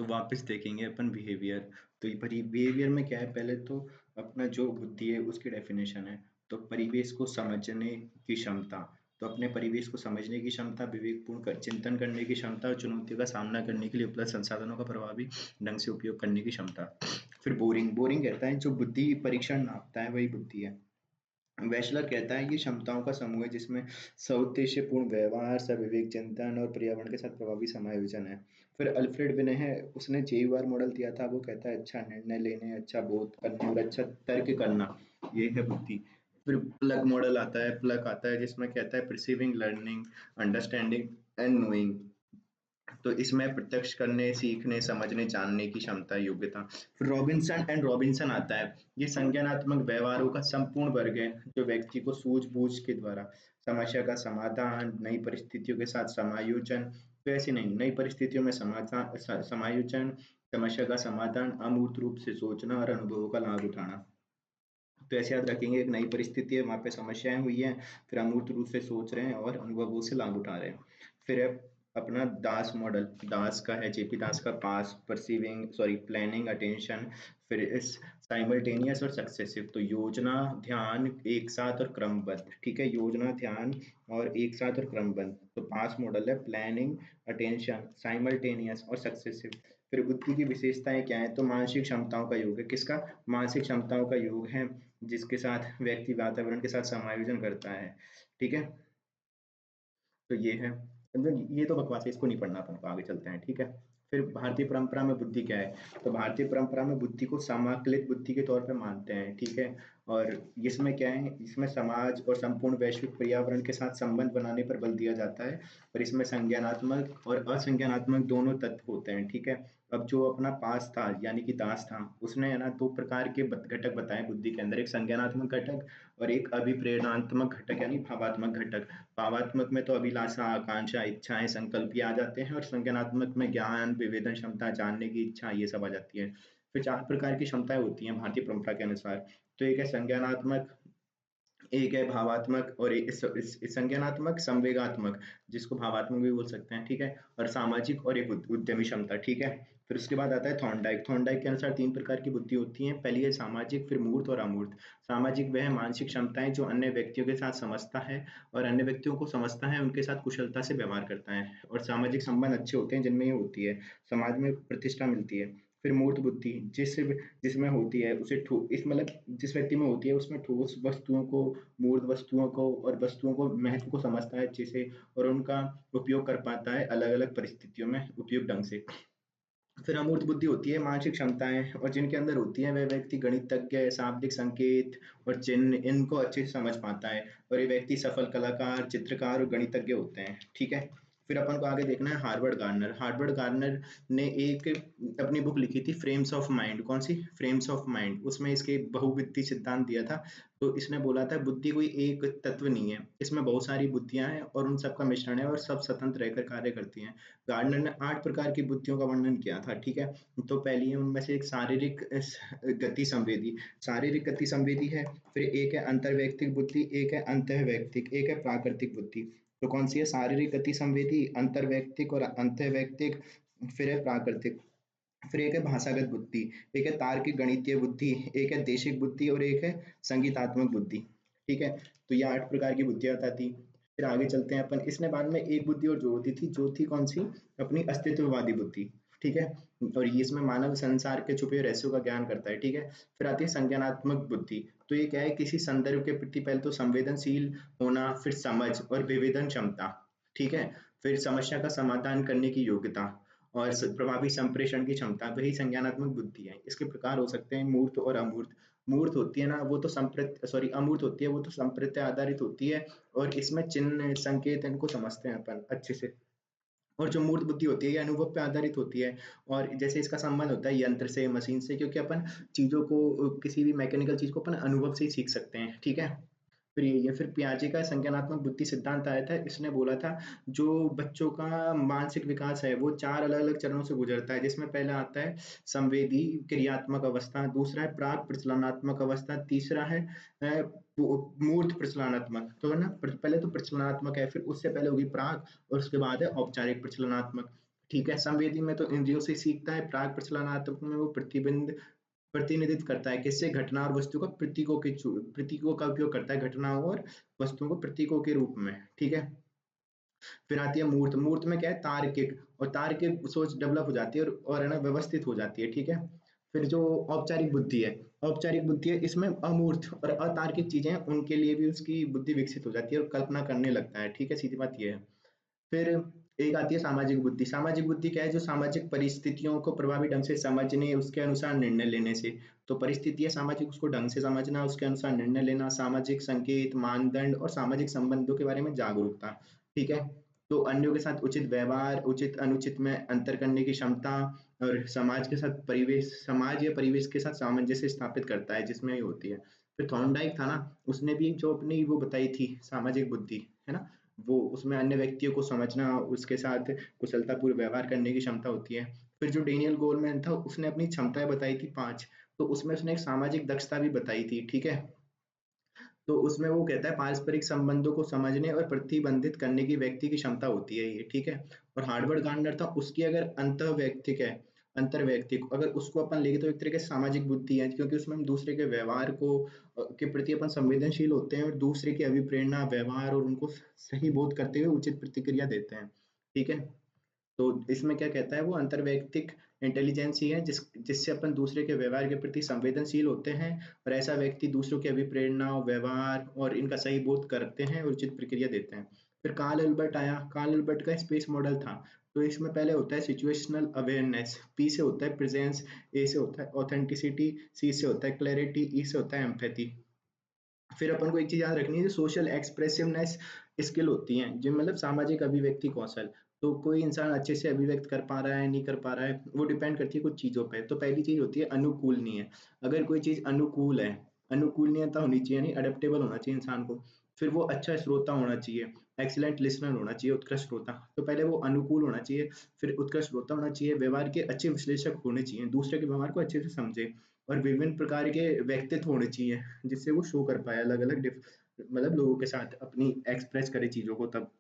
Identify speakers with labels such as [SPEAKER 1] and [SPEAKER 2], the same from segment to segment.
[SPEAKER 1] तो वापस देखेंगे अपन बिहेवियर। तो बिहेवियर में क्या है, पहले तो अपना जो बुद्धि है उसकी डेफिनेशन है। तो परिवेश को समझने की क्षमता, तो अपने परिवेश को समझने की क्षमता, विवेकपूर्ण चिंतन करने की क्षमता और चुनौतियों का सामना करने के लिए उपलब्ध संसाधनों का प्रभावी ढंग से उपयोग करने की क्षमता। फिर बोरिंग बोरिंग कहता है जो बुद्धि परीक्षण नापता है वही बुद्धि है। वेशलर कहता है ये क्षमताओं का समूह है जिसमें सउद्देश्यपूर्ण व्यवहार, सविवेक चिंतन और पर्यावरण के साथ प्रभावी समायोजन है। फिर अल्फ्रेड विने है, उसने जेईवार मॉडल दिया था, वो कहता है अच्छा निर्णय लेने, अच्छा बोध करने और अच्छा तर्क करना, ये है बुद्धि। फिर प्लग मॉडल आता है, प्लग आता है जिसमें कहता है perceiving, learning, understanding and knowing. तो इसमें प्रत्यक्ष करने, सीखने, समझने, जानने की क्षमता, योग्यता। फिर रॉबिन्सन एंड रॉबिन्सन आता है, ये संज्ञानात्मक व्यवहारों का संपूर्ण वर्ग है जो व्यक्ति को सूझबूझ के द्वारा समस्या का समाधान, नई परिस्थितियों के साथ समायोजन, तो ऐसे नहीं, नई परिस्थितियों में समाधान, समायोजन, समस्या का समाधान, अमूर्त रूप से सोचना और अनुभवों का लाभ उठाना। तो ऐसे याद रखेंगे, एक नई परिस्थिति है, वहाँ पे समस्याएं हुई हैं, फिर अमूर्त रूप से सोच रहे हैं और अनुभवों से लाभ उठा रहे हैं। फिर है अपना दास मॉडल, दास का है, जेपी दास का, पास, परसीविंग, सॉरी, प्लानिंग, अटेंशन, फिर इस साइमल्टेनियस और सक्सेसिव, तो योजना, ध्यान, एक साथ और क्रमबद्ध, ठीक है, योजना, ध्यान और एक साथ और क्रमबद्ध। तो पास मॉडल है प्लानिंग, अटेंशन, साइमल्टेनियस और सक्सेसिव। फिर बुद्धि की विशेषताएं क्या है, तो मानसिक क्षमताओं का योग है, किसका, मानसिक क्षमताओं का योग है जिसके साथ व्यक्ति वातावरण के साथ समायोजन करता है, ठीक है। तो ये है, मतलब ये तो बकवास है, इसको नहीं पढ़ना, अपन को आगे चलते हैं, ठीक है। फिर भारतीय परंपरा में बुद्धि क्या है, तो भारतीय परंपरा में बुद्धि को समाकलित बुद्धि के तौर पे मानते हैं, ठीक है। और इसमें क्या है, इसमें समाज और संपूर्ण वैश्विक पर्यावरण के साथ संबंध बनाने पर बल दिया जाता है। और इसमें संज्ञानात्मक और असंज्ञानात्मक दोनों तत्व होते हैं, ठीक है। अब जो अपना पास था यानी कि दास था, उसने है ना दो प्रकार के घटक बताए बुद्धि के अंदर, एक संज्ञानात्मक घटक और एक अभिप्रेरणात्मक घटक यानी भावात्मक घटक। भावात्मक में तो अभिलाषा, आकांक्षा, इच्छाएं, संकल्प ये आ जाते हैं, और संज्ञानात्मक में ज्ञान, विवेचन क्षमता, जानने की इच्छा, ये सब आ जाती है। फिर चार प्रकार की क्षमताएं होती हैं भारतीय परंपरा के अनुसार। तो एक है संज्ञानात्मक, एक है भावात्मक, और एक संज्ञानात्मक, संवेगात्मक, जिसको भावात्मक भी बोल सकते हैं, ठीक है, और सामाजिक, और एक उद्यमी क्षमता, ठीक है। फिर उसके बाद आता है थॉर्नडाइक। थॉर्नडाइक के अनुसार तीन प्रकार की बुद्धि होती है, पहली है सामाजिक, फिर मूर्त और अमूर्त। सामाजिक वह मानसिक क्षमताएं जो अन्य व्यक्तियों के साथ समझता है और अन्य व्यक्तियों को समझता है, उनके साथ कुशलता से व्यवहार करता है, और सामाजिक संबंध अच्छे होते हैं जिनमें ये होती है, समाज में प्रतिष्ठा मिलती है। फिर मूर्त बुद्धि, जिसमें होती है उसे इस मतलब जिस व्यक्ति में होती है उसमें ठोस वस्तुओं को, मूर्त वस्तुओं को और वस्तुओं को, महत्व को समझता है अच्छे से, और उनका उपयोग कर पाता है अलग अलग परिस्थितियों में उपयुक्त ढंग से। फिर अमूर्त बुद्धि होती है मानसिक क्षमताएं, और जिनके अंदर होती है वह व्यक्ति गणितज्ञ, शाब्दिक संकेत और चिन्ह इनको अच्छे से समझ पाता है, और ये व्यक्ति सफल कलाकार, चित्रकार और गणितज्ञ होते हैं, ठीक है। फिर अपन को आगे देखना है हार्वर्ड गार्डनर। हार्वर्ड गार्डनर ने एक अपनी बुक लिखी थी, फ्रेम्स ऑफ माइंड। कौन सी, फ्रेम्स ऑफ माइंड। उसमें इसके बहुविधि सिद्धांत दिया था। तो इसने बोला था बुद्धि कोई एक तत्व नहीं है, इसमें बहुत सारी बुद्धियां हैं और उन सबका मिश्रण है, और सब स्वतंत्र रहकर कार्य करती हैं। गार्डनर ने 8 प्रकार की बुद्धियों का वर्णन किया था, ठीक है। तो पहली है उनमें से एक शारीरिक गति संवेदी, शारीरिक गति संवेदी है। फिर एक है अंतर्वैयक्तिक बुद्धि, एक है अंतःवैयक्तिक, एक है प्राकृतिक बुद्धि। तो कौन सी है, शारीरिक गति संवेदी, अंतर्वैयक्तिक और अंतःवैयक्तिक, फिर है प्राकृतिक। फिर एक है भाषागत बुद्धि, एक है तार्किक गणितीय बुद्धि, एक है देशिक बुद्धि और एक है संगीतात्मक बुद्धि, ठीक है। तो ये 8 प्रकार की बुद्धियां बताती। फिर आगे चलते हैं अपन, इसने बाद में एक बुद्धि और जोड़ दी थी, जो थी कौन सी, अपनी अस्तित्ववादी बुद्धि, ठीक है। और ये इसमें मानव संसार के छुपे रहस्यों का ज्ञान करता है, ठीक है। फिर आती है संज्ञानात्मक बुद्धि। तो ये क्या है, किसी संदर्भ के प्रति पहले तो संवेदनशील होना, फिर समझ और विवेदन क्षमता, ठीक है। फिर समस्या का समाधान करने की योग्यता और प्रभावी संप्रेषण की क्षमता, वही संज्ञानात्मक बुद्धि है। इसके प्रकार हो सकते हैं मूर्त और अमूर्त। मूर्त होती है ना, वो तो अमूर्त होती है, वो तो संप्रत्यय आधारित होती है, और इसमें चिन्ह, संकेत इनको समझते हैं अपन अच्छे से। और जो मूर्त बुद्धि होती है ये अनुभव पे आधारित होती है, और जैसे इसका संबंध होता है यंत्र से, मशीन से, क्योंकि अपन चीजों को, किसी भी मैकेनिकल चीज को अपन अनुभव से ही सीख सकते हैं, ठीक है। फिर ये फिर पियाजे का संज्ञानात्मक बुद्धि सिद्धांत आया था, इसने बोला था जो बच्चों का मानसिक विकास है वो 4 अलग-अलग चरणों से गुजरता है, जिसमें पहला आता है संवेदी क्रियात्मक अवस्था, दूसरा है प्राक प्रचलनात्मक अवस्था, तीसरा है मूर्त प्रचलनात्मक। तो है ना, पहले तो प्रचलनात्मक है, फिर उससे पहले होगी प्राक, और उसके बाद है औपचारिक प्रचलनात्मक, ठीक है। संवेदी में तो इंद्रियों से सीखता है, प्राक प्रचलनात्मक में वो प्रतिनिधित्व करता है किससे, घटना और वस्तु का प्रतीकों का उपयोग करता है घटनाओं और वस्तुओं को प्रतीकों के रूप में। ठीक है। फिर आती है मूर्त। मूर्त में क्या है, तार्किक, और तार्किक सोच डेवलप हो जाती है और है ना व्यवस्थित हो जाती है। ठीक है। फिर जो औपचारिक बुद्धि है, औपचारिक बुद्धि है इसमें अमूर्त और अतार्किक चीजें हैं उनके लिए भी उसकी बुद्धि विकसित हो जाती है और कल्पना करने लगता है। ठीक है, सीधी बात ये है। फिर एक आती है सामाजिक बुद्धि। सामाजिक बुद्धि क्या है, जो सामाजिक परिस्थितियों को प्रभावी ढंग से समझने, उसके अनुसार निर्णय लेने से। तो परिस्थिति है सामाजिक, उसको ढंग से समझना, उसके अनुसार निर्णय लेना, सामाजिक संकेत, मानदंड और सामाजिक संबंधों के बारे में जागरूकता। ठीक है। तो अन्यों के साथ उचित व्यवहार, उचित अनुचित में अंतर करने की क्षमता, और समाज के साथ परिवेश, समाज या परिवेश के साथ सामंजस्य स्थापित करता है, जिसमें ये होती है। फिर थॉर्नडाइक था ना, उसने भी जो अपनी वो बताई थी सामाजिक बुद्धि, है ना, वो उसमें अन्य व्यक्तियों को समझना, उसके साथ कुशलतापूर्व व्यवहार करने की क्षमता होती है। फिर जो डेनियल गोलमैन था, उसने अपनी क्षमताएं बताई थी 5। तो उसमें उसने एक सामाजिक दक्षता भी बताई थी। ठीक है। तो उसमें वो कहता है पारस्परिक संबंधों को समझने और प्रतिबंधित करने की व्यक्ति की क्षमता होती है ये। ठीक है। और हार्वर्ड गार्डनर था, उसकी अगर अंतर्वैयक्तिक है, अंतर्वैयक्तिक अगर उसको अपन लेंगे तो एक तरीके से सामाजिक बुद्धि है, क्योंकि उसमें हम दूसरे के व्यवहार को के प्रति अपन संवेदनशील होते हैं और दूसरे की अभिप्रेरणा, व्यवहार और उनको सही बोध करते हुए उचित प्रतिक्रिया देते हैं। ठीक है। तो इसमें क्या कहता है, वो अंतर्वैयक्तिक इंटेलिजेंस ही है जिससे अपन दूसरे के व्यवहार के प्रति संवेदनशील होते हैं, और ऐसा व्यक्ति दूसरों की अभिप्रेरणा, व्यवहार और इनका सही बोध करते हैं और उचित प्रक्रिया देते हैं। फिर कार्ल एल्बर्ट आया। कार्ल एल्बर्ट का स्पेस मॉडल था। तो इसमें पहले होता है सिचुएशनल अवेयरनेस, पी से होता है प्रेजेंस, ए से होता है ऑथेंटिसिटी, सी से होता है क्लैरिटी, ई से होता है एम्पैथी। फिर अपन को एक चीज याद रखनी है, जो सोशल एक्सप्रेसिवनेस स्किल होती है, जो मतलब सामाजिक अभिव्यक्ति कौशल। तो कोई इंसान अच्छे से अभिव्यक्त कर पा रहा है, नहीं कर पा रहा है, वो डिपेंड करती है कुछ चीजों पे। तो पहली चीज होती है अनुकूलनीय। अगर कोई चीज अनुकूल है, अनुकूलनीयता होनी चाहिए, यानी अडेप्टेबल होना चाहिए इंसान को। फिर वो अच्छा श्रोता होना चाहिए, एक्सीलेंट लिसनर होना चाहिए, उत्कृष्ट श्रोता। तो पहले वो अनुकूल होना चाहिए, फिर उत्कृष्ट श्रोता होना चाहिए, व्यवहार के अच्छे विश्लेषक होने चाहिए, दूसरे के व्यवहार को अच्छे से समझे, और विभिन्न प्रकार के व्यक्तित्व होने चाहिए जिससे वो शो कर पाए अलग अलग मतलब लोगों के साथ अपनी एक्सप्रेस करे चीजों को तब।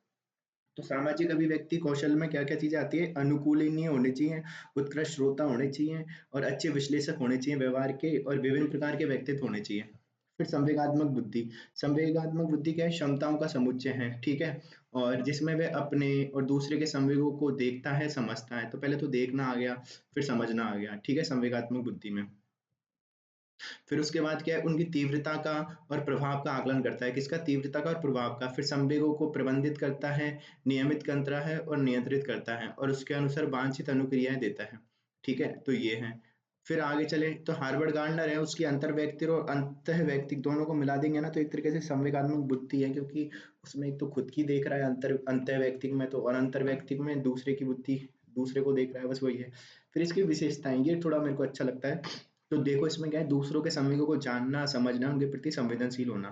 [SPEAKER 1] तो सामाजिक अभिव्यक्ति कौशल में क्या क्या चीजें आती है, अनुकूलनीय होने चाहिए, उत्कृष्ट श्रोता होने चाहिए, और अच्छे विश्लेषक होने चाहिए व्यवहार के, और विभिन्न प्रकार के व्यक्तित्व होने चाहिए। फिर संवेगात्मक बुद्धि। संवेगात्मक बुद्धि क्या है, क्षमताओं का समुच्चय है। ठीक है। और जिसमें वह अपने और दूसरे के संवेगों को देखता है, समझता है। तो पहले तो देखना आ गया, फिर समझना आ गया। ठीक है, संवेगात्मक बुद्धि में। फिर उसके बाद क्या है, उनकी तीव्रता का और प्रभाव का आकलन करता है। किसका, तीव्रता का और प्रभाव का। फिर संवेगों को प्रबंधित करता है, नियमित करता है और नियंत्रित करता है, और उसके अनुसार वांछित अनुक्रियाएं देता है। ठीक है, तो ये है। फिर आगे चले तो हार्वर्ड गार्डनर है, उसकी अंतर व्यक्ति और अंत व्यक्ति दोनों को मिला देंगे ना, तो एक तरीके से संवेगात्मक बुद्धि है, क्योंकि उसमें एक तो खुद की देख रहा है अंत व्यक्तिक में, तो और अंतर व्यक्तिक में दूसरे की बुद्धि, दूसरे को देख रहा है, बस वही है। फिर इसकी विशेषताएं, ये थोड़ा मेरे को अच्छा लगता है। तो देखो इसमें क्या है, दूसरों के संवेगों को जानना, समझना, उनके प्रति संवेदनशील होना।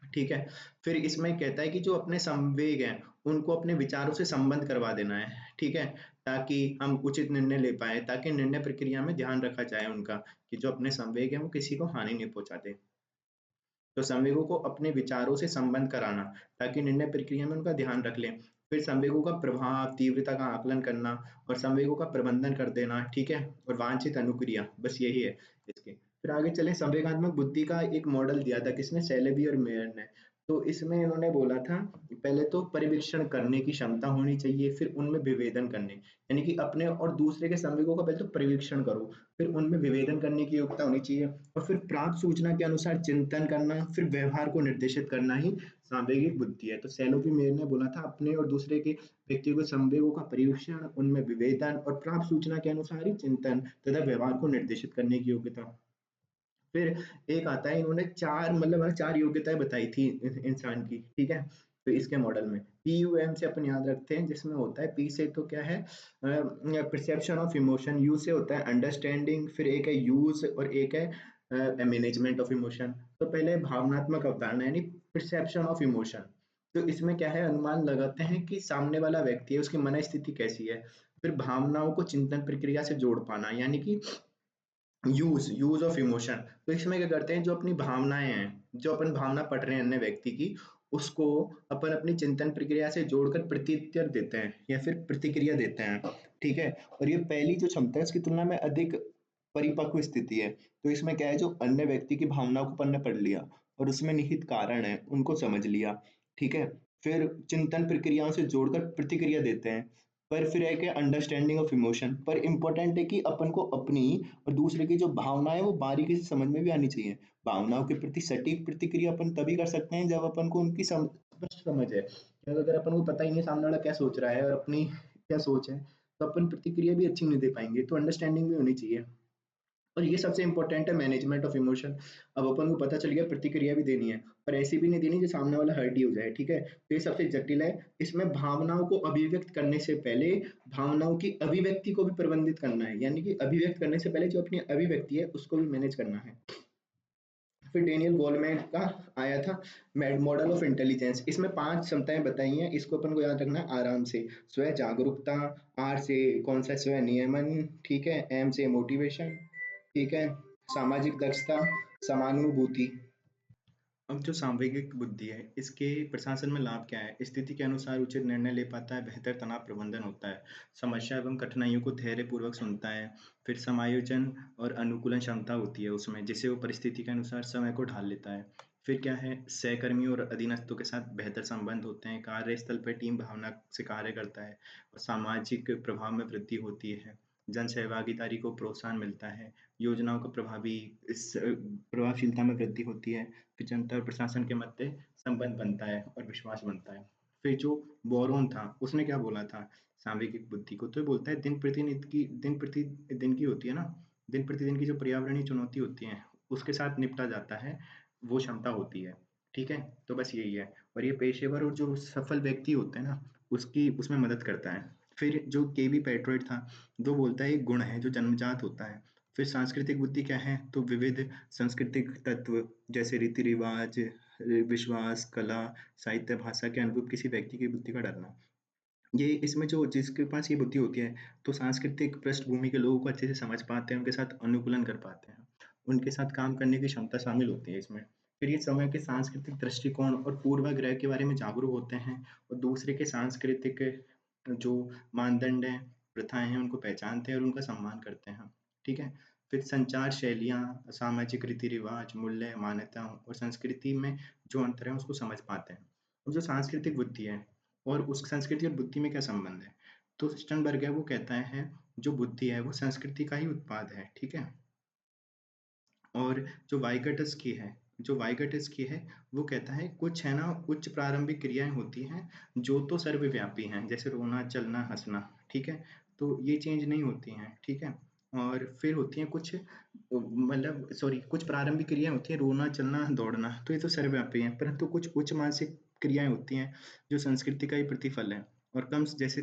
[SPEAKER 1] ठीक है। फिर इसमें कहता है कि जो अपने संवेग हैं उनको अपने विचारों से संबंध करवा देना है। ठीक है। ताकि हम उचित निर्णय ले पाए, ताकि निर्णय प्रक्रिया में ध्यान रखा जाए उनका, कि जो अपने संवेग है वो किसी को हानि नहीं पहुंचाते। तो संवेगों को अपने विचारों से संबंध कराना, ताकि निर्णय प्रक्रिया में उनका ध्यान रख लें। फिर संवेगों का प्रभाव, तीव्रता का आकलन करना, और संवेगों का प्रबंधन कर देना। ठीक है। और वांछित अनुक्रिया, बस यही है इसके। फिर आगे चले, संवेगात्मक बुद्धि का एक मॉडल दिया था किसने, सेलेबी और मेयर ने। तो इसमें इन्होंने बोला था, पहले तो परिवीक्षण करने की क्षमता होनी चाहिए, फिर उनमें विभेदन करने, यानी कि अपने और दूसरे के संवेगों का पहले तो परिवीक्षण करो, फिर उनमें विभेदन करने की योग्यता होनी चाहिए, और फिर प्राप्त सूचना के अनुसार चिंतन करना, फिर व्यवहार को निर्देशित करना ही सांवेगिक बुद्धि है। तो सैलोवी मेयर ने बोला था, अपने और दूसरे के व्यक्तियों के संवेगों का परीक्षण, उनमें विभेदन और प्राप्त सूचना के अनुसार ही चिंतन तथा व्यवहार को निर्देशित करने की योग्यता। फिर एक आता है, इन्होंने चार मतलब 4 योग्यताएं बताई थी इंसान की। ठीक है। तो इसके मॉडल में PUM से अपन याद रखते हैं, जिसमें होता है P से तो क्या है, परसेप्शन ऑफ इमोशन, U से होता है अंडरस्टैंडिंग, फिर एक है यूज और एक है मैनेजमेंट ऑफ इमोशन। तो पहले भावनात्मक अवधारणा यानी परसेप्शन ऑफ इमोशन। तो इसमें क्या है, अनुमान लगाते हैं कि सामने वाला व्यक्ति है, उसकी मन स्थिति कैसी है। फिर भावनाओं को चिंतन प्रक्रिया से जोड़ पाना, यानी कि यूज यूज ऑफ इमोशन। तो इसमें क्या करते हैं, जो अपनी भावनाएं हैं, जो अपन भावना पढ़ रहे हैं अन्य व्यक्ति की, उसको अपन अपनी चिंतन प्रक्रिया से जोड़कर प्रत्युत्तर देते हैं या फिर प्रतिक्रिया देते हैं। ठीक है? और ये पहली जो क्षमता है उसकी तुलना में अधिक परिपक्व स्थिति है। तो इसमें क्या है, जो अन्य व्यक्ति की भावनाओं को अपन ने पढ़ लिया और उसमें निहित कारण है, उनको समझ लिया, ठीक है? फिर चिंतन प्रक्रियाओं से जोड़कर प्रतिक्रिया देते हैं। पर फिर है कि अंडरस्टैंडिंग ऑफ इमोशन, पर इम्पोर्टेंट है कि अपन को अपनी और दूसरे की जो भावनाएँ वो बारीकी से समझ में भी आनी चाहिए। भावनाओं के प्रति सटीक प्रतिक्रिया अपन तभी कर सकते हैं जब अपन को उनकी स्पष्ट समझ है। अगर अपन को पता ही नहीं सामने वाला क्या सोच रहा है और अपनी क्या सोच है, तो अपन प्रतिक्रिया भी अच्छी नहीं दे पाएँगे, तो अंडरस्टैंडिंग भी होनी चाहिए। और ये सबसे इम्पोर्टेंट है, मैनेजमेंट ऑफ इमोशन। अब अपन को पता चल गया प्रतिक्रिया भी देनी है, पर ऐसी भी नहीं देनी जो सामने वाला हर्ट ही हो जाए, ठीक है? तो ये सबसे जटिल है। इसमें भावनाओं को अभिव्यक्त करने से पहले भावनाओं की अभिव्यक्ति को भी प्रबंधित करना है, यानी कि अभिव्यक्त करने से पहले जो अपनी अभिव्यक्ति है उसको भी मैनेज करना है। फिर डेनियल गोलमैन का आया था मॉडल ऑफ इंटेलिजेंस। इसमें 5 क्षमताएं बताई हैं, इसको अपन को याद रखना है आराम से। स्व जागरूकता, आर से कौन सा, स्व नियमन, ठीक है? एम से मोटिवेशन, ठीक है? सामाजिक दक्षता, समानुभूति। अब जो सांवेगिक बुद्धि है, इसके प्रशासन में लाभ क्या है? स्थिति के अनुसार उचित निर्णय ले पाता है, बेहतर तनाव प्रबंधन होता है, समस्या एवं कठिनाइयों को धैर्यपूर्वक सुनता है, फिर समायोजन और अनुकूलन क्षमता होती है उसमें, जिससे वो परिस्थिति के अनुसार समय को ढाल लेता है। फिर क्या है, सहकर्मियों और अधीनस्थों के साथ बेहतर संबंध होते हैं, कार्यस्थल पर टीम भावना से कार्य करता है और सामाजिक प्रभाव में वृद्धि होती है, जन सहभागिता को प्रोत्साहन मिलता है, योजनाओं को प्रभावशीलता में वृद्धि होती है, फिर जनता और प्रशासन के मध्य संबंध बनता है और विश्वास बनता है। फिर जो बोरोन था, उसने क्या बोला था सांवेगिक बुद्धि को? तो ये बोलता है दिन प्रतिदिन की होती है ना, दिन प्रतिदिन की जो पर्यावरणीय चुनौती होती है, उसके साथ निपटा जाता है, वो क्षमता होती है। ठीक है? तो बस यही है। और ये पेशेवर और जो सफल व्यक्ति होते हैं ना, उसकी उसमें मदद करता है। फिर जो केबी पेट्रोइट था, वो बोलता है एक गुण है जो जन्मजात होता है। फिर सांस्कृतिक बुद्धि क्या है? तो विविध सांस्कृतिक तत्व जैसे रीति-रिवाज, विश्वास, कला, साहित्य, भाषा के अनुरूप किसी व्यक्ति की बुद्धि का ढलना। ये इसमें जो जिसके पास ये बुद्धि होती है, तो सांस्कृतिक पृष्ठभूमि के लोगों को अच्छे से समझ पाते हैं, उनके साथ अनुकूलन कर पाते हैं, उनके साथ काम करने की क्षमता शामिल होती है इसमें। फिर ये समय के सांस्कृतिक दृष्टिकोण और पूर्वाग्रह के बारे में जागरूक होते हैं और दूसरे के सांस्कृतिक जो मानदंड हैं, प्रथाएँ हैं, उनको पहचानते हैं और उनका सम्मान करते हैं। ठीक है? फिर संचार शैलियाँ, सामाजिक रीति-रिवाज, मूल्य, मान्यताओं और संस्कृति में जो अंतर है, उसको समझ पाते हैं। और जो सांस्कृतिक बुद्धि है और उस संस्कृति और बुद्धि में क्या संबंध है? तो स्टर्नबर्ग है वो कहता है, जो बुद्धि है वो संस्कृति का ही उत्पाद है, ठीक है? और जो वाइगटस्की है, वो कहता है कुछ है ना उच्च प्रारंभिक क्रियाएँ होती हैं, जो तो सर्वव्यापी हैं, जैसे रोना, चलना, हँसना, ठीक है? तो ये चेंज नहीं होती हैं, ठीक है? और फिर होती हैं कुछ मतलब सॉरी कुछ प्रारंभिक क्रियाएँ होती हैं, रोना, चलना, दौड़ना, तो ये तो सर्वव्यापी हैं, परंतु कुछ उच्च मानसिक क्रियाएँ होती हैं, जो संस्कृति का ही प्रतिफल है। और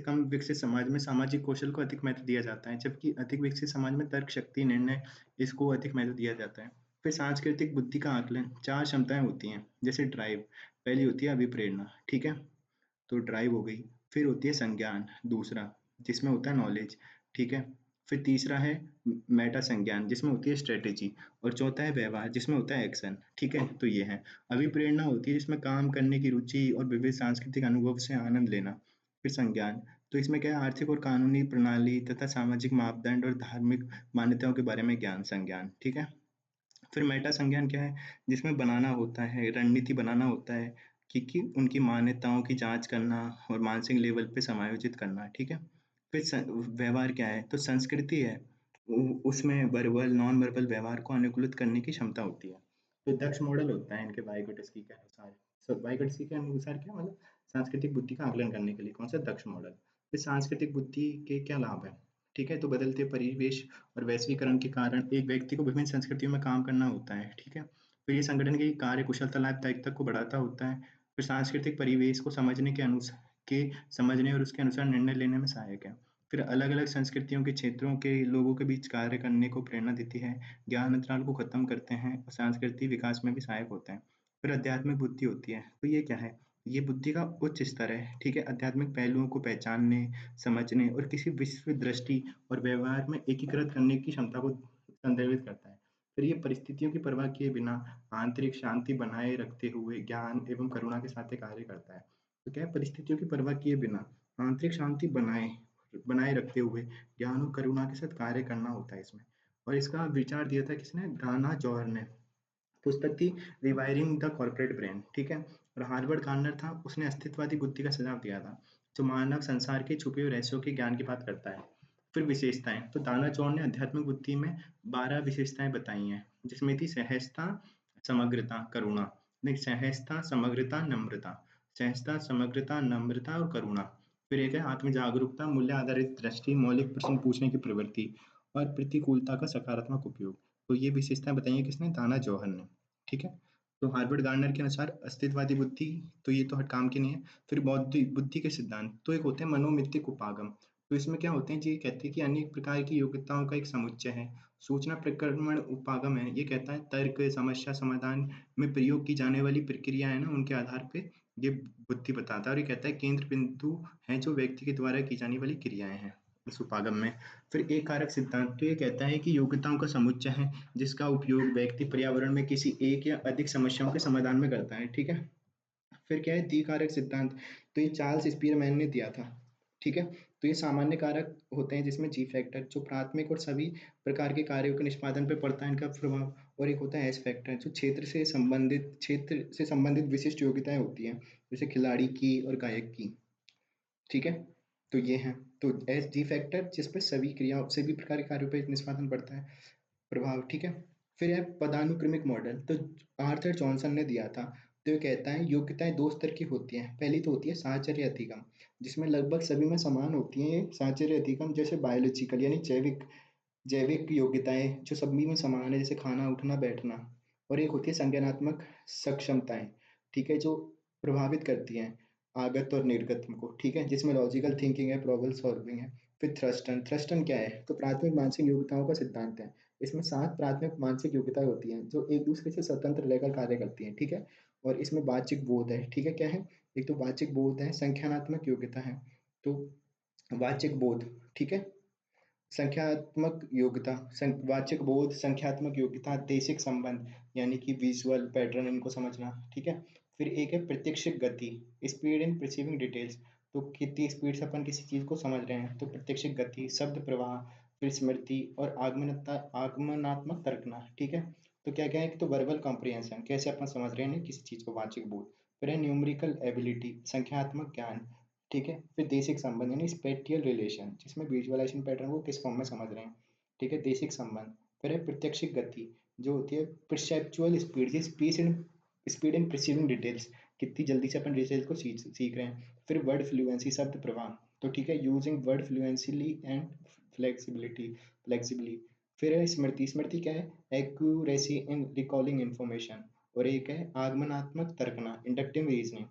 [SPEAKER 1] कम विकसित समाज में सामाजिक कौशल को अधिक महत्व दिया जाता है, जबकि अधिक विकसित समाज में तर्क शक्ति, निर्णय इसको अधिक महत्व दिया जाता है। फिर सांस्कृतिक बुद्धि का आकलन 4 क्षमताएँ होती हैं, जैसे ड्राइव, पहली होती है अभिप्रेरणा, ठीक है? तो ड्राइव हो गई। फिर होती है संज्ञान, दूसरा, जिसमें होता है नॉलेज, ठीक है? फिर तीसरा है मेटा संज्ञान, जिसमें होती है स्ट्रैटेजी और चौथा है व्यवहार, जिसमें होता है एक्शन, ठीक है? तो ये है। अभिप्रेरणा होती है जिसमें काम करने की रुचि और विविध सांस्कृतिक अनुभव से आनंद लेना। फिर संज्ञान, तो इसमें क्या है आर्थिक और कानूनी प्रणाली तथा सामाजिक मापदंड और धार्मिक मान्यताओं के बारे में ज्ञान, संज्ञान, ठीक है? फिर मेटा संज्ञान क्या है? जिसमें बनाना होता है, रणनीति बनाना होता है कि उनकी मान्यताओं की जाँच करना और मानसिक लेवल पे समायोजित करना, ठीक है? फिर व्यवहार क्या है? तो संस्कृति है, उसमें वर्बल, नॉन वर्बल व्यवहार को अनुकूलित करने की क्षमता होती है। तो दक्ष मॉडल होता है इनके वाइगोटस्की के अनुसार। वाइगोटस्की के अनुसार क्या मतलब सांस्कृतिक बुद्धि का आकलन करने के लिए कौन सा दक्ष मॉडल। फिर सांस्कृतिक बुद्धि के क्या लाभ है? ठीक है? तो बदलते परिवेश और वैश्वीकरण के कारण एक व्यक्ति को विभिन्न संस्कृतियों में काम करना होता है, ठीक है? फिर ये संगठन की कार्य कुशलता, लाभदायकता को बढ़ाता होता है। फिर सांस्कृतिक परिवेश को समझने और उसके अनुसार निर्णय लेने में सहायक है। फिर अलग-अलग संस्कृतियों के क्षेत्रों के लोगों के बीच कार्य करने को प्रेरणा देती है, ज्ञान अंतराल को खत्म करते हैं और सांस्कृतिक विकास में भी सहायक होते हैं। फिर आध्यात्मिक बुद्धि होती है, तो ये क्या है? ये बुद्धि का उच्च स्तर है, ठीक है? आध्यात्मिक पहलुओं को पहचानने, समझने और किसी विश्व दृष्टि और व्यवहार में एकीकृत करने की क्षमता को संदर्भित करता है। फिर ये परिस्थितियों की परवाह किए बिना आंतरिक शांति बनाए रखते हुए ज्ञान एवं करुणा के साथ ये कार्य करता है। तो क्या है परिस्थितियों की परवाह किए बिना आंतरिक शांति बनाए, बनाए रखते हुए ज्ञान और करुणा के साथ कार्य करना होता है इसमें। और इसका विचार दिया था किसने? दाना जौहर ने। पुस्तक थी रिवायरिंग द कॉर्पोरेट ब्रेन, ठीक है? और हार्वर्ड गार्डनर था, उसने अस्तित्ववादी बुद्धि का सुझाव दिया था, जो मानव संसार के छुपे हुए रहस्यों के ज्ञान की बात करता है। फिर विशेषताएं, तो दाना जॉन ने आध्यात्मिक बुद्धि में 12 विशेषताएं बताई हैं, जिसमें थी सहजता, समग्रता, करुणा। नहीं, सहजता, समग्रता, नम्रता। सहजता, समग्रता, नम्रता और करुणा। फिर एक है आत्म जागरूकता, मूल्य आधारित दृष्टि, मौलिक प्रश्न पूछने की प्रवृत्ति और प्रतिकूलता का सकारात्मक उपयोग। तो ये विशेषताएं बताई हैं किसने? दाना जौहर ने, ठीक है? तो हार्वर्ड गार्डनर के अनुसार अस्तित्ववादी बुद्धि, तो ये तो हर काम की नहीं है। फिर बौद्धिक बुद्धि के सिद्धांत, तो एक होते हैं मनोमित्तिक उपागम। तो इसमें क्या होते हैं जी? ये कहते हैं कि अनेक प्रकार की योग्यताओं का एक समुच्चय है। सूचना प्रक्रमण उपागम है, ये कहता है तर्क, समस्या समाधान में प्रयोग की जाने वाली प्रक्रिया है ना, उनके आधार पे ये बुद्धि बताता है। और ये कहता है केंद्र बिंदु है जो व्यक्ति के द्वारा की जाने वाली क्रियाएं हैं इस उपागम में। फिर एक कारक सिद्धांत, तो ये कहता है कि योग्यताओं का समुच्चय है जिसका उपयोग व्यक्ति पर्यावरण में किसी एक या अधिक समस्याओं के समाधान में करता है, ठीक है? फिर क्या है? द्विकारक सिद्धांत, तो ये चार्ल्स स्पीयरमैन ने दिया था, ठीक है? तो ये सामान्य कारक होते हैं जिसमें जी फैक्टर, जो प्राथमिक और सभी प्रकार के कार्यों के निष्पादन पर पड़ता है इनका प्रभाव। और एक होता है एस फैक्टर, जो क्षेत्र से संबंधित विशिष्ट योग्यताएं होती हैं, जैसे खिलाड़ी की और गायक की, ठीक है? तो ये है। तो एस जी फैक्टर, जिस पे सभी प्रकार के कार्यों पर निष्पादन पड़ता है प्रभाव, ठीक है? फिर है पदानुक्रमिक मॉडल, तो आर्थर जॉनसन ने दिया था। तो ये कहता है योग्यताएं दो स्तर की होती हैं। पहली तो होती है साहचर्य अधिगम, जिसमें लगभग सभी में समान होती हैं ये साहचर्य अधिगम, जैसे बायोलॉजिकल यानी जैविक जैविक योग्यताएं जो सभी में समान है, जैसे खाना, उठना, बैठना। और एक होती है संज्ञानात्मक सक्षमताएं, ठीक है, जो प्रभावित करती हैं आगत और निर्गत को, ठीक है, जिसमें लॉजिकल थिंकिंग है, प्रॉब्लम सॉल्विंग है। फिर थ्रस्टन क्या है? तो प्राथमिक मानसिक योग्यताओं का सिद्धांत है। इसमें 7 प्राथमिक मानसिक योग्यताएं होती हैं जो एक दूसरे से स्वतंत्र रहकर कार्य करती हैं, ठीक है? और इसमें वाचिक बोध है, ठीक है? क्या है? एक तो वाचिक बोध है, संख्यानात्मक योग्यता है। तो वाचिक बोध, ठीक है? संख्यात्मक योग्यता, वाचक बोध, संख्यात्मक योग्यता, देशिक संबंध यानी कि विजुअल पैटर्न इनको समझना, ठीक है? फिर एक है प्रत्यक्षिक गति, स्पीड इन परसीविंग डिटेल्स, तो कितनी स्पीड से अपन किसी चीज को समझ रहे हैं, तो प्रत्यक्षिक गति, शब्द प्रवाह, फिर स्मृति और आगमनात्मक तर्कना, ठीक है? तो क्या क्या है कि तो वर्बल कॉम्प्रिहेंशन, कैसे अपन समझ रहे हैं किसी चीज को, वाचिक बोध। फिर है न्यूमेरिकल एबिलिटी, संख्यात्मक ज्ञान, ठीक है? फिर देशिक संबंध यानी स्पेटियल रिलेशन, जिसमें विजुअलाइजेशन पैटर्न को किस फॉर्म में समझ रहे हैं, ठीक है? देशिक संबंध। फिर है प्रत्यक्षिक गति, जो होती है परसेप्चुअल स्पीड, जिस स्पीड इन परसीविंग डिटेल्स, कितनी जल्दी से अपन डिटेल्स को सीख रहे हैं। फिर वर्ड फ्लुएंसी, शब्द प्रवाह, तो ठीक है, using word fluently and flexibly. फिर है स्मृति, स्मृति क्या है? Accuracy in recalling information. और एक है आगमनात्मक तर्कना, inductive reasoning,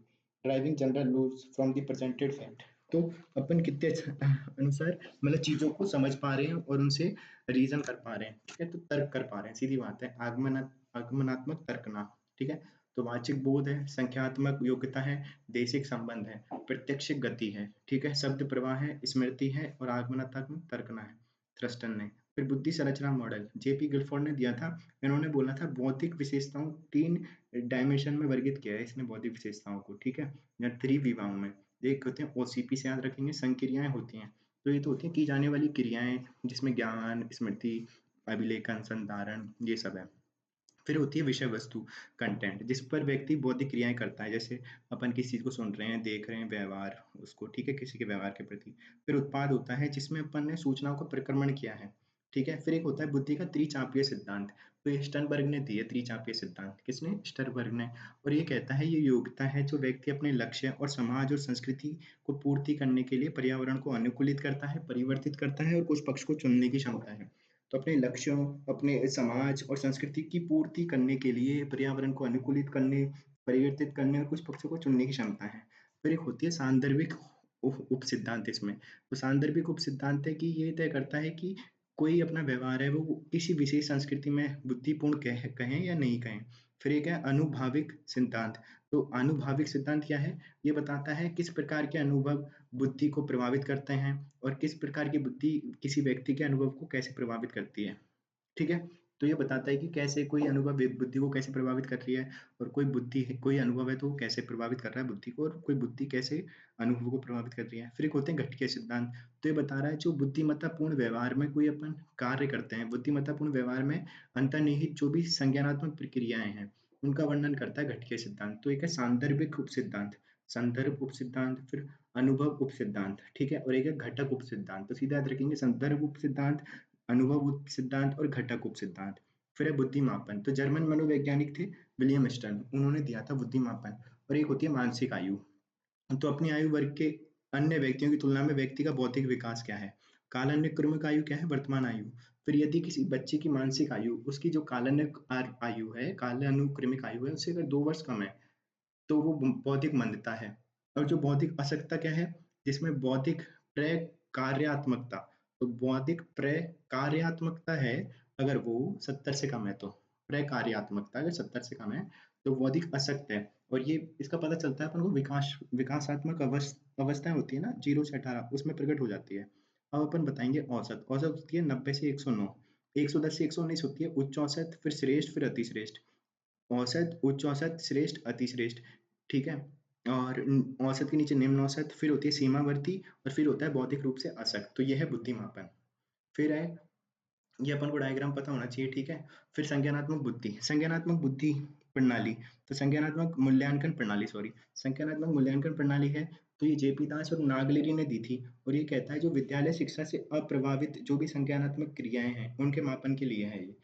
[SPEAKER 1] deriving general rules from the presented fact. तो अपन कितने अनुसार मतलब चीजों को समझ पा रहे हैं और उनसे रीजन कर पा रहे हैं, ठीक है? तो तर्क कर पा रहे हैं, सीधी बात है। आगमनात्मक तर्कना, ठीक है? तो वाचिक बोध है, संख्यात्मक योग्यता है, देशिक संबंध है, प्रत्यक्षिक गति है, ठीक है, शब्द प्रवाह है, स्मृति है और आगमनात्मक तर्कना है थ्रस्टन ने। फिर बुद्धि संरचना मॉडल जेपी गिलफोर्ड ने दिया था। इन्होंने बोला था बौद्धिक विशेषताओं 3 डायमेंशन में वर्गित किया है इसने बौद्धिक विशेषताओं को, ठीक है, या 3 विभागों में। एक होते हैं ओसीपी से याद रखेंगे, संक्रियाएं होती हैं। तो ये तो होती है की जाने वाली क्रियाएं, जिसमें ज्ञान, स्मृति, अभिलेखन, संधारण, ये सब है। फिर होती है विषय वस्तु, कंटेंट, जिस पर व्यक्ति बौद्धिक क्रियाएं करता है, जैसे अपन किसी चीज को सुन रहे हैं, देख रहे हैं, व्यवहार उसको, ठीक है, किसी के व्यवहार के प्रति। फिर उत्पाद होता है जिसमें अपन ने सूचनाओं का प्रक्रमण किया है, ठीक है? फिर एक होता है बुद्धि का त्रिचापीय सिद्धांत, तो ये स्टर्नबर्ग ने दिए त्रिचापीय सिद्धांत, किसने? स्टर्नबर्ग ने। और ये कहता है ये योग्यता है जो व्यक्ति अपने लक्ष्य और समाज और संस्कृति को पूर्ति करने के लिए पर्यावरण को अनुकूलित करता है, परिवर्तित करता है और कुछ पक्ष को चुनने की क्षमता है। तो अपने लक्ष्यों, अपने समाज और संस्कृति की पूर्ति करने के लिए पर्यावरण को अनुकूलित करने, परिवर्तित करने और कुछ पक्षों को चुनने की क्षमता है। फिर एक होती है सांदर्भिक उप सिद्धांत इसमें। तो सांदर्भिक उप सिद्धांत है कि ये तय करता है कि कोई अपना व्यवहार है वो किसी विशेष संस्कृति में बुद्धिपूर्ण कहें या नहीं कहें। फिर एक है अनुभाविक सिद्धांत। तो अनुभाविक सिद्धांत क्या है? ये बताता है किस प्रकार के अनुभव बुद्धि को प्रभावित करते हैं और किस प्रकार की बुद्धि किसी व्यक्ति के अनुभव को कैसे प्रभावित करती है, ठीक है? तो ये बताता है कि कैसे कोई अनुभव बुद्धि को कैसे प्रभावित कर रही है और कोई अनुभव है तो वो कैसे प्रभावित कर रहा है बुद्धि को और कोई बुद्धि कैसे अनुभव को प्रभावित कर रही है। फिर एक होते हैं घटके सिद्धांत, तो ये बता रहा है जो बुद्धिमत्तापूर्ण व्यवहार में कोई अपन कार्य करते हैं, बुद्धिमत्तापूर्ण व्यवहार में अंतर्निहित जो भी संज्ञानात्मक प्रक्रियाएँ हैं, उनका वर्णन करता है घटके सिद्धांत। तो एक है सांदर्भिक उपसिद्धांत, संदर्भ उपसिद्धांत, फिर अनुभव उपसिद्धांत, ठीक है? और एक है घटक उपसिद्धांत। तो सीधा याद रखेंगे संदर्भ उपसिद्धांत, अनुभव उपसिद्धांत और घटक उपसिद्धांत। फिर है बुद्धि मापन, तो जर्मन मनोवैज्ञानिक थे विलियम स्टर्न, उन्होंने दिया था बुद्धि मापन। और एक होती है मानसिक आयु, तो अपनी आयु वर्ग के अन्य व्यक्तियों की तुलना में व्यक्ति का बौद्धिक विकास क्या है? कालानुक्रमिक आयु क्या है? वर्तमान आयु। फिर यदि किसी बच्चे की मानसिक आयु उसकी जो आयु है, कालानुक्रमिक आयु है, उससे अगर 2 वर्ष कम है, तो वो बौद्धिक मंदता है। और जो बौद्धिक अशक्तता क्या है? जिसमें बौद्धिक प्रकार्यात्मकता, तो बौद्धिक प्रकार्यात्मकता है अगर वो 70 से कम है तो। प्रकार्यात्मकता अगर 70 से कम है, तो बौद्धिक अशक्त है। और ये इसका पता चलता है अपन को विकासात्मक अवस्थाएँ होती है ना 0 से 18 उसमें प्रकट हो जाती है। अब अपन बताएँगे औसत। औसत होती है 90 से 109, 110 से 119 होती है उच्च औसत, फिर श्रेष्ठ, फिर अति श्रेष्ठ। औसत, उच्च औसत, श्रेष्ठ, अति श्रेष्ठ, ठीक है? और औसत के नीचे निम्न औसत, फिर होती है सीमावर्ती और फिर होता है बौद्धिक रूप से अशक्त। तो ये है बुद्धिमापन। फिर है ये अपन को डायग्राम पता होना चाहिए, ठीक है? फिर संज्ञानात्मक बुद्धि प्रणाली, तो संज्ञानात्मक मूल्यांकन प्रणाली है, तो ये जेपी दास और नागलिरी ने दी थी और ये कहता है जो विद्यालय शिक्षा से अप्रभावित जो भी संज्ञानात्मक क्रियाएँ हैं, उनके मापन के लिए है ये।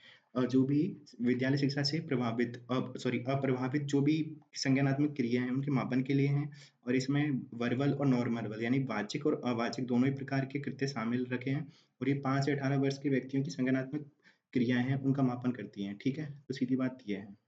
[SPEAKER 1] जो भी विद्यालय शिक्षा से अप्रभावित जो भी संज्ञानात्मक क्रिया हैं, उनके मापन के लिए हैं और इसमें वर्बल और नॉन वर्बल यानी वाचिक और अवाचिक दोनों ही प्रकार के कृत्य शामिल रखे हैं और ये 5 से 18 वर्ष के व्यक्तियों की संज्ञानात्मक क्रियाएँ हैं, उनका मापन करती हैं, ठीक है? तो सीधी बात ये है।